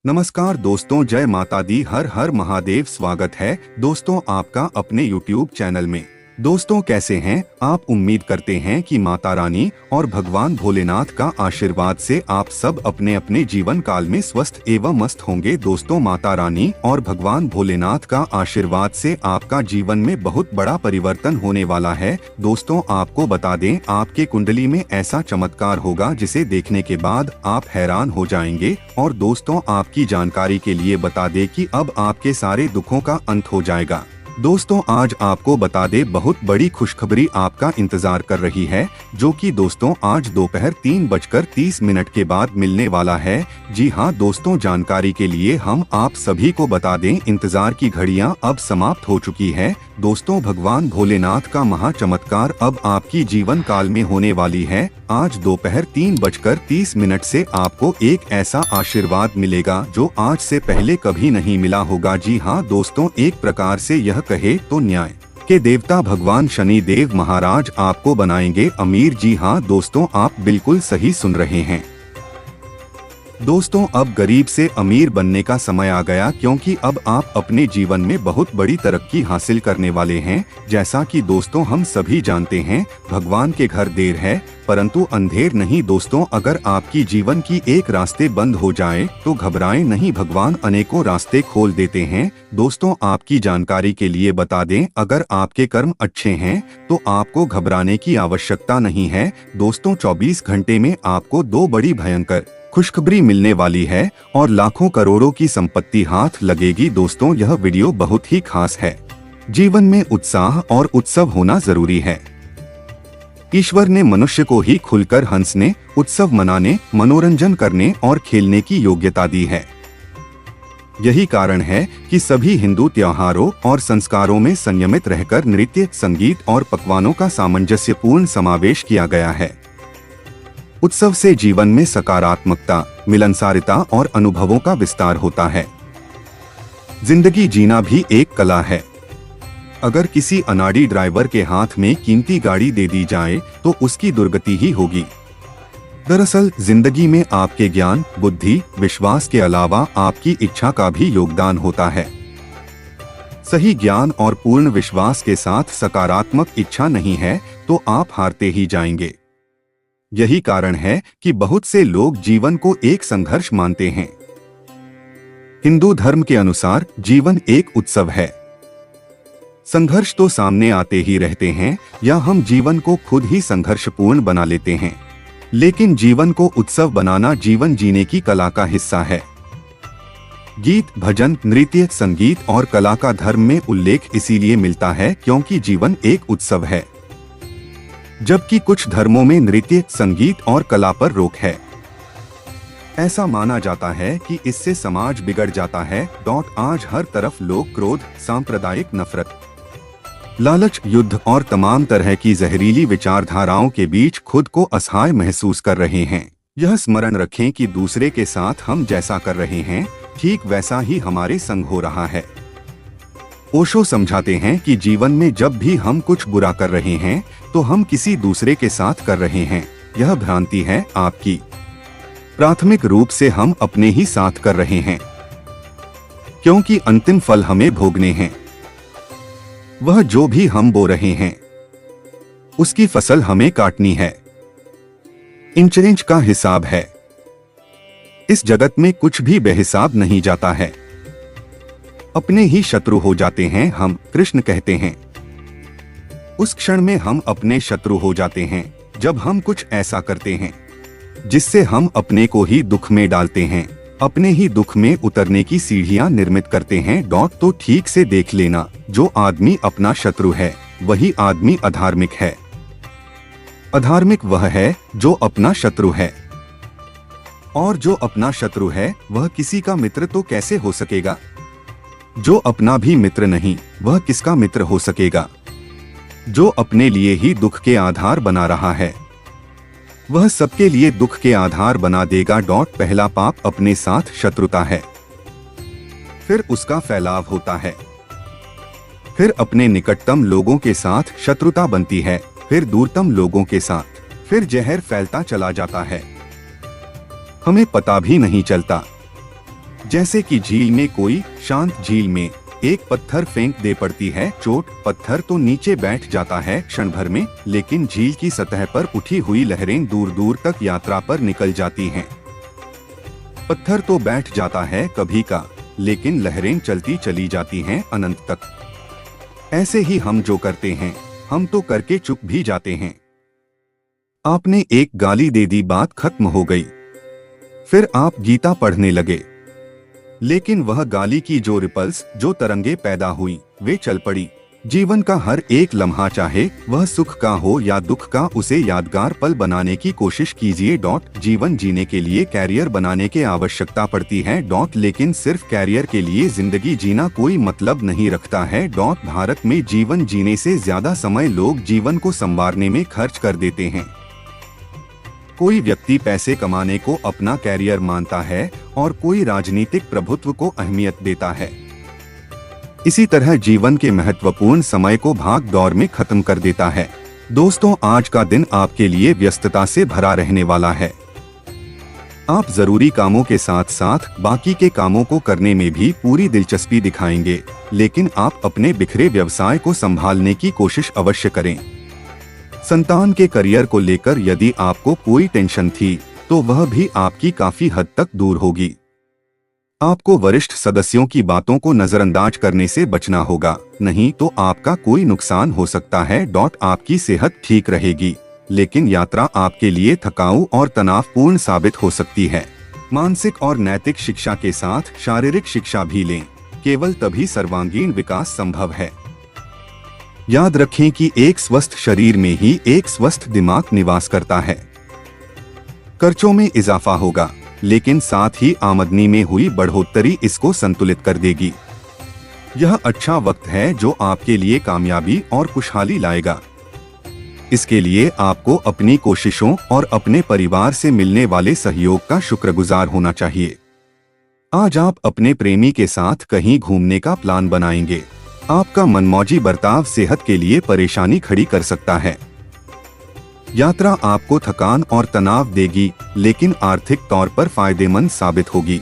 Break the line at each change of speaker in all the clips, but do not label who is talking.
नमस्कार दोस्तों, जय माता दी, हर हर महादेव। स्वागत है दोस्तों आपका अपने YouTube चैनल में। दोस्तों कैसे हैं आप? उम्मीद करते हैं कि माता रानी और भगवान भोलेनाथ का आशीर्वाद से आप सब अपने अपने जीवन काल में स्वस्थ एवं मस्त होंगे। दोस्तों माता रानी और भगवान भोलेनाथ का आशीर्वाद से आपका जीवन में बहुत बड़ा परिवर्तन होने वाला है। दोस्तों आपको बता दें, आपके कुंडली में ऐसा चमत्कार होगा जिसे देखने के बाद आप हैरान हो जाएंगे। और दोस्तों आपकी जानकारी के लिए बता दें कि अब आपके सारे दुखों का अंत हो जाएगा। दोस्तों आज आपको बता दे, बहुत बड़ी खुशखबरी आपका इंतजार कर रही है, जो कि दोस्तों आज दोपहर 3:30 के बाद मिलने वाला है। जी हां दोस्तों, जानकारी के लिए हम आप सभी को बता दें, इंतजार की घड़ियां अब समाप्त हो चुकी है। दोस्तों भगवान भोलेनाथ का महा चमत्कार अब आपकी जीवन काल में होने वाली है। आज दोपहर 3:30 से आपको एक ऐसा आशीर्वाद मिलेगा जो आज से पहले कभी नहीं मिला होगा। जी हाँ दोस्तों, एक प्रकार से यह कहे तो न्याय के देवता भगवान शनि देव महाराज आपको बनाएंगे अमीर। जी हाँ दोस्तों, आप बिल्कुल सही सुन रहे हैं। दोस्तों अब गरीब से अमीर बनने का समय आ गया, क्योंकि अब आप अपने जीवन में बहुत बड़ी तरक्की हासिल करने वाले हैं। जैसा कि दोस्तों हम सभी जानते हैं, भगवान के घर देर है परंतु अंधेर नहीं। दोस्तों अगर आपकी जीवन की एक रास्ते बंद हो जाए तो घबराएं नहीं, भगवान अनेकों रास्ते खोल देते हैं। दोस्तों आपकी जानकारी के लिए बता दें, अगर आपके कर्म अच्छे हैं तो आपको घबराने की आवश्यकता नहीं है। दोस्तों 24 घंटे में आपको दो बड़ी भयंकर खुशखबरी मिलने वाली है और लाखों करोड़ों की संपत्ति हाथ लगेगी। दोस्तों यह वीडियो बहुत ही खास है। जीवन में उत्साह और उत्सव होना जरूरी है। ईश्वर ने मनुष्य को ही खुलकर हंसने, उत्सव मनाने, मनोरंजन करने और खेलने की योग्यता दी है। यही कारण है कि सभी हिंदू त्योहारों और संस्कारों में संयमित रहकर नृत्य, संगीत और पकवानों का सामंजस्यपूर्ण समावेश किया गया है। उत्सव से जीवन में सकारात्मकता, मिलनसारता और अनुभवों का विस्तार होता है। जिंदगी जीना भी एक कला है। अगर किसी अनाड़ी ड्राइवर के हाथ में कीमती गाड़ी दे दी जाए तो उसकी दुर्गति ही होगी। दरअसल जिंदगी में आपके ज्ञान, बुद्धि, विश्वास के अलावा आपकी इच्छा का भी योगदान होता है। सही ज्ञान और पूर्ण विश्वास के साथ सकारात्मक इच्छा नहीं है तो आप हारते ही जाएंगे। यही कारण है कि बहुत से लोग जीवन को एक संघर्ष मानते हैं। हिंदू धर्म के अनुसार जीवन एक उत्सव है। संघर्ष तो सामने आते ही रहते हैं, या हम जीवन को खुद ही संघर्षपूर्ण बना लेते हैं। लेकिन जीवन को उत्सव बनाना जीवन जीने की कला का हिस्सा है। गीत, भजन, नृत्य, संगीत और कला का धर्म में उल्लेख इसीलिए मिलता है क्योंकि जीवन एक उत्सव है, जबकि कुछ धर्मों में नृत्य, संगीत और कला पर रोक है। ऐसा माना जाता है कि इससे समाज बिगड़ जाता है। आज हर तरफ लोग क्रोध, सांप्रदायिक नफरत, लालच, युद्ध और तमाम तरह की जहरीली विचारधाराओं के बीच खुद को असहाय महसूस कर रहे हैं। यह स्मरण रखें कि दूसरे के साथ हम जैसा कर रहे हैं, ठीक वैसा ही हमारे संग हो रहा है। ओशो समझाते हैं कि जीवन में जब भी हम कुछ बुरा कर रहे हैं तो हम किसी दूसरे के साथ कर रहे हैं। यह भ्रांति है आपकी। प्राथमिक रूप से हम अपने ही साथ कर रहे हैं, क्योंकि अंतिम फल हमें भोगने हैं। वह जो भी हम बो रहे हैं उसकी फसल हमें काटनी है। इंच इंच का हिसाब है। इस जगत में कुछ भी बेहिसाब नहीं जाता है। अपने ही शत्रु हो जाते हैं हम, कृष्ण कहते हैं। उस क्षण में हम अपने शत्रु हो जाते हैं जब हम कुछ ऐसा करते हैं जिससे हम अपने को ही दुख में डालते हैं, अपने ही दुख में उतरने की सीढ़ियां निर्मित करते हैं। तो ठीक से देख लेना, जो आदमी अपना शत्रु है वही आदमी अधार्मिक है। अधार्मिक वह है जो अपना शत्रु है, और जो अपना शत्रु है वह किसी का मित्र तो कैसे हो सकेगा? जो अपना भी मित्र नहीं वह किसका मित्र हो सकेगा? जो अपने लिए ही दुख के आधार बना रहा है वह सबके लिए दुख के आधार बना देगा। पहला पाप अपने साथ शत्रुता है, फिर उसका फैलाव होता है, फिर अपने निकटतम लोगों के साथ शत्रुता बनती है, फिर दूरतम लोगों के साथ, फिर जहर फैलता चला जाता है। हमें पता भी नहीं चलता। जैसे कि झील में कोई शांत झील में एक पत्थर फेंक दे पड़ती है चोट, पत्थर तो नीचे बैठ जाता है क्षण भर में, लेकिन झील की सतह पर उठी हुई लहरें दूर दूर तक यात्रा पर निकल जाती हैं। पत्थर तो बैठ जाता है कभी का, लेकिन लहरें चलती चली जाती हैं अनंत तक। ऐसे ही हम जो करते हैं, हम तो करके चुप भी जाते हैं। आपने एक गाली दे दी, बात खत्म हो गई। फिर आप गीता पढ़ने लगे, लेकिन वह गाली की जो रिपल्स, जो तरंगे पैदा हुई, वे चल पड़ी। जीवन का हर एक लम्हा, चाहे वह सुख का हो या दुख का, उसे यादगार पल बनाने की कोशिश कीजिए। जीवन जीने के लिए कैरियर बनाने की आवश्यकता पड़ती है। लेकिन सिर्फ कैरियर के लिए जिंदगी जीना कोई मतलब नहीं रखता है। भारत में जीवन जीने से ज्यादा समय लोग जीवन को संवारने में खर्च कर देते हैं। कोई व्यक्ति पैसे कमाने को अपना कैरियर मानता है और कोई राजनीतिक प्रभुत्व को अहमियत देता है। इसी तरह जीवन के महत्वपूर्ण समय को भाग दौड़ में खत्म कर देता है। दोस्तों, आज का दिन आपके लिए व्यस्तता से भरा रहने वाला है। आप जरूरी कामों के साथ साथ बाकी के कामों को करने में भी पूरी दिलचस्पी दिखाएंगे, लेकिन आप अपने बिखरे व्यवसाय को संभालने की कोशिश अवश्य करें। संतान के करियर को लेकर यदि आपको कोई टेंशन थी, तो वह भी आपकी काफी हद तक दूर होगी। आपको वरिष्ठ सदस्यों की बातों को नजरअंदाज करने से बचना होगा, नहीं तो आपका कोई नुकसान हो सकता है। आपकी सेहत ठीक रहेगी, लेकिन यात्रा आपके लिए थकाऊ और तनावपूर्ण साबित हो सकती है। मानसिक और नैतिक शिक्षा के साथ शारीरिक शिक्षा भी लें, केवल तभी सर्वांगीण विकास संभव है। याद रखें कि एक स्वस्थ शरीर में ही एक स्वस्थ दिमाग निवास करता है। खर्चों में इजाफा होगा, लेकिन साथ ही आमदनी में हुई बढ़ोतरी इसको संतुलित कर देगी। यह अच्छा वक्त है जो आपके लिए कामयाबी और खुशहाली लाएगा। इसके लिए आपको अपनी कोशिशों और अपने परिवार से मिलने वाले सहयोग का शुक्रगुजार होना चाहिए। आज आप अपने प्रेमी के साथ कहीं घूमने का प्लान बनाएंगे। आपका मनमौजी बर्ताव सेहत के लिए परेशानी खड़ी कर सकता है। यात्रा आपको थकान और तनाव देगी, लेकिन आर्थिक तौर पर फायदेमंद साबित होगी।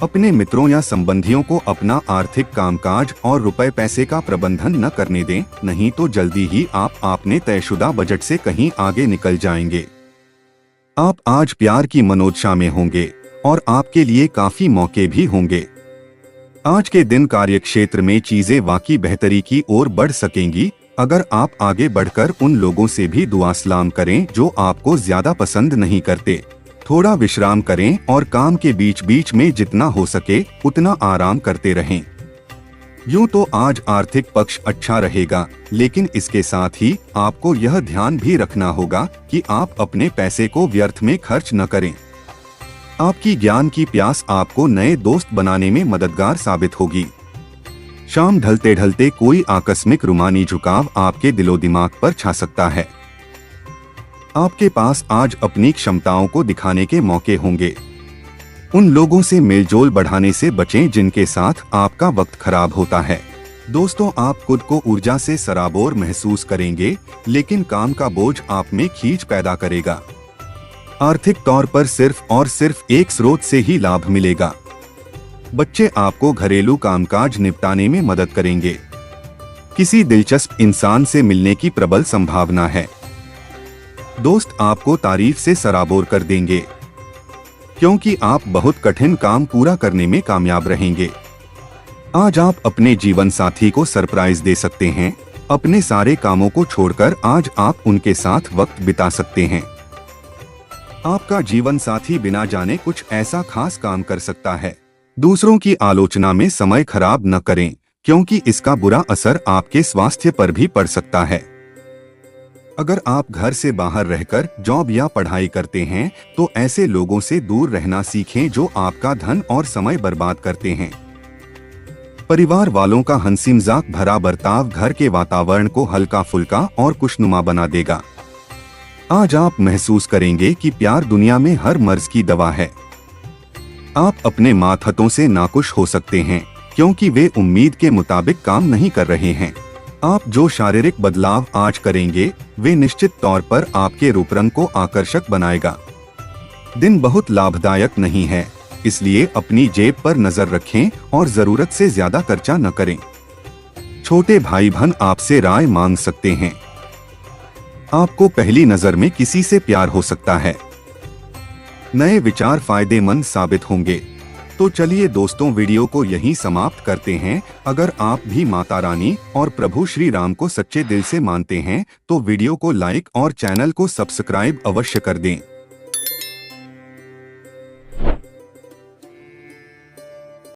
अपने मित्रों या संबंधियों को अपना आर्थिक कामकाज और रुपए पैसे का प्रबंधन न करने दें, नहीं तो जल्दी ही आप अपने तयशुदा बजट से कहीं आगे निकल जाएंगे। आप आज प्यार की मनोदशा में होंगे और आपके लिए काफी मौके भी होंगे। आज के दिन कार्यक्षेत्र में चीजें वाकई बेहतरी की ओर बढ़ सकेंगी। अगर आप आगे बढ़कर उन लोगों से भी दुआ सलाम करें जो आपको ज्यादा पसंद नहीं करते। थोड़ा विश्राम करें और काम के बीच बीच में जितना हो सके उतना आराम करते रहें। यूं तो आज आर्थिक पक्ष अच्छा रहेगा, लेकिन इसके साथ ही आपको यह ध्यान भी रखना होगा कि आप अपने पैसे को व्यर्थ में खर्च न करें। आपकी ज्ञान की प्यास आपको नए दोस्त बनाने में मददगार साबित होगी। शाम ढलते ढलते कोई आकस्मिक रूमानी झुकाव आपके दिलो दिमाग पर छा सकता है। आपके पास आज अपनी क्षमताओं को दिखाने के मौके होंगे। उन लोगों से मेलजोल बढ़ाने से बचें जिनके साथ आपका वक्त खराब होता है। दोस्तों, आप खुद को ऊर्जा से सराबोर महसूस करेंगे, लेकिन काम का बोझ आप में खींच पैदा करेगा। आर्थिक तौर पर सिर्फ और सिर्फ एक स्रोत से ही लाभ मिलेगा। बच्चे आपको घरेलू कामकाज निपटाने में मदद करेंगे। किसी दिलचस्प इंसान से मिलने की प्रबल संभावना है। दोस्त आपको तारीफ से सराबोर कर देंगे, क्योंकि आप बहुत कठिन काम पूरा करने में कामयाब रहेंगे। आज आप अपने जीवन साथी को सरप्राइज दे सकते हैं। अपने सारे कामों को छोड़कर आज आप उनके साथ वक्त बिता सकते हैं। आपका जीवन साथी बिना जाने कुछ ऐसा खास काम कर सकता है। दूसरों की आलोचना में समय खराब न करें, क्योंकि इसका बुरा असर आपके स्वास्थ्य पर भी पड़ सकता है। अगर आप घर से बाहर रहकर जॉब या पढ़ाई करते हैं, तो ऐसे लोगों से दूर रहना सीखें जो आपका धन और समय बर्बाद करते हैं। परिवार वालों का हंसी मजाक भरा बर्ताव घर के वातावरण को हल्का फुल्का और खुशनुमा बना देगा। आज आप महसूस करेंगे कि प्यार दुनिया में हर मर्ज की दवा है। आप अपने मातहतों से नाखुश हो सकते हैं, क्योंकि वे उम्मीद के मुताबिक काम नहीं कर रहे हैं। आप जो शारीरिक बदलाव आज करेंगे, वे निश्चित तौर पर आपके रूप रंग को आकर्षक बनाएगा। दिन बहुत लाभदायक नहीं है। इसलिए अपनी जेब पर नजर रखें और जरूरत से ज्यादा खर्चा न करें। छोटे भाई बहन आपसे राय मांग सकते हैं। आपको पहली नजर में किसी से प्यार हो सकता है। नए विचार फायदेमंद साबित होंगे। तो चलिए दोस्तों, वीडियो को यहीं समाप्त करते हैं। अगर आप भी माता रानी और प्रभु श्री राम को सच्चे दिल से मानते हैं तो वीडियो को लाइक और चैनल को सब्सक्राइब अवश्य कर दें।